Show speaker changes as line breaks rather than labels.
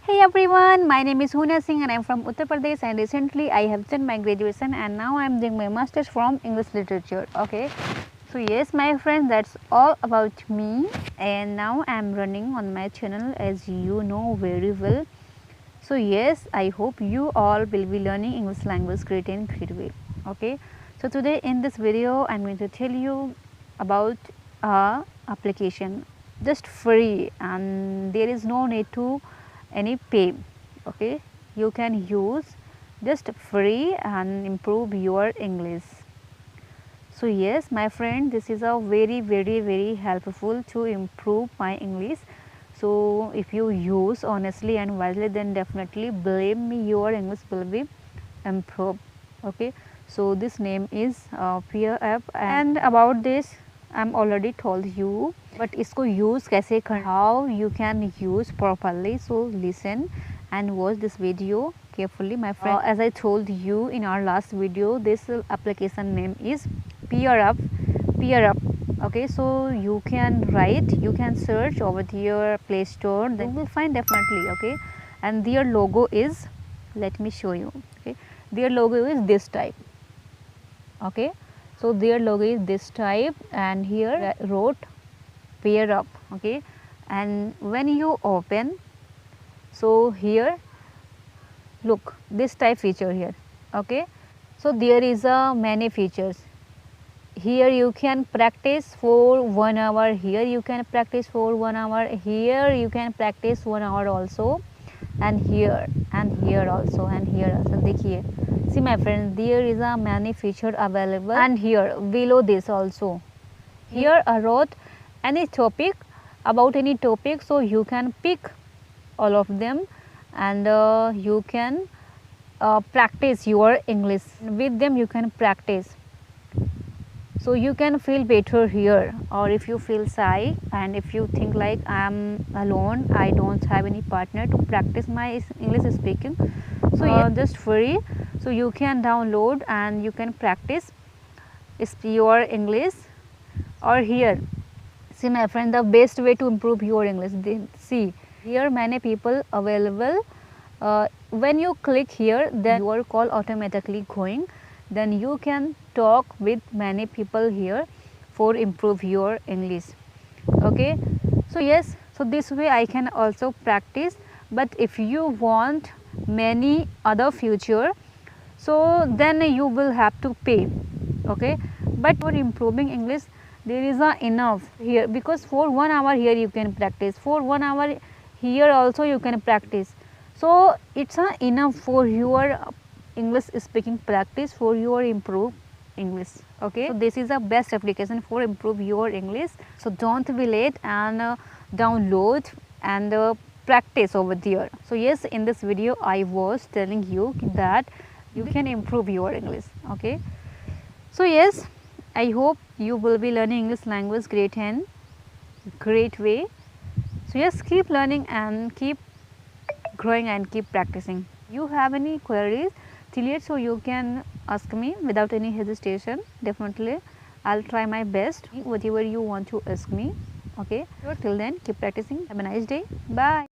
Hey everyone, my name is Singh and I am from Uttar Pradesh, and recently I have done my graduation and now I am doing my masters from English literature. Okay, so yes my friends, that's all about me, and now I am running on my channel, as you know very well. So yes, I hope you all will be learning English language great in great way. Okay, so today in this video I am going to tell you about a application just free, and there is no need to any pay. Okay, you can use just free and improve your English. So yes my friend, this is a very helpful to improve my English. So if you use honestly and wisely, then definitely believe me, your English will be improved. Okay, so this name is PeerUp, and about this I'm already told you, but इसको use कैसे करना, how you can use properly. So listen and watch this video carefully my friend. As I told you in our last video, this application name is PeerUp. Okay, so you can write, you can search over your Play Store, then you will find definitely. Okay, and their logo is, let me show you. Okay, their logo is this type. Okay, so their logo is this type, and here I wrote PeerUp. Okay, and when you open, so here look this type feature here. Okay, so there is a many features. Here you can practice for 1 hour, here you can practice for 1 hour, here you can practice 1 hour also, and here also, and here also. देखिए, see my friends, there is a many feature available, and here below this also, here I wrote any topic, about any topic, so you can pick all of them, and you can practice your English with them. You can practice, so you can feel better here. Or if you feel shy and if you think like I am alone, I don't have any partner to practice my English speaking, so just free, so you can download and you can practice your English. Or here, see my friend, the best way to improve your English, see here many people available. When you click here, then your call automatically going, then you can talk with many people here for improve your English. Okay, so yes, so this way I can also practice. But if you want many other feature, so then you will have to pay. Okay, but for improving English there is a enough here, because for 1 hour here you can practice, for 1 hour here also you can practice, so it's enough for your English speaking practice, for your improve English. Okay, so this is the best application for improve your English. So don't be late and download and practice over there. So yes, in this video I was telling you that you can improve your English. Okay, so yes, I hope you will be learning English language great and great way. So yes, keep learning and keep growing and keep practicing. You have any queries till yet, so you can ask me without any hesitation. Definitely I'll try my best, whatever you want to ask me. Okay, so till then keep practicing. Have a nice day. Bye.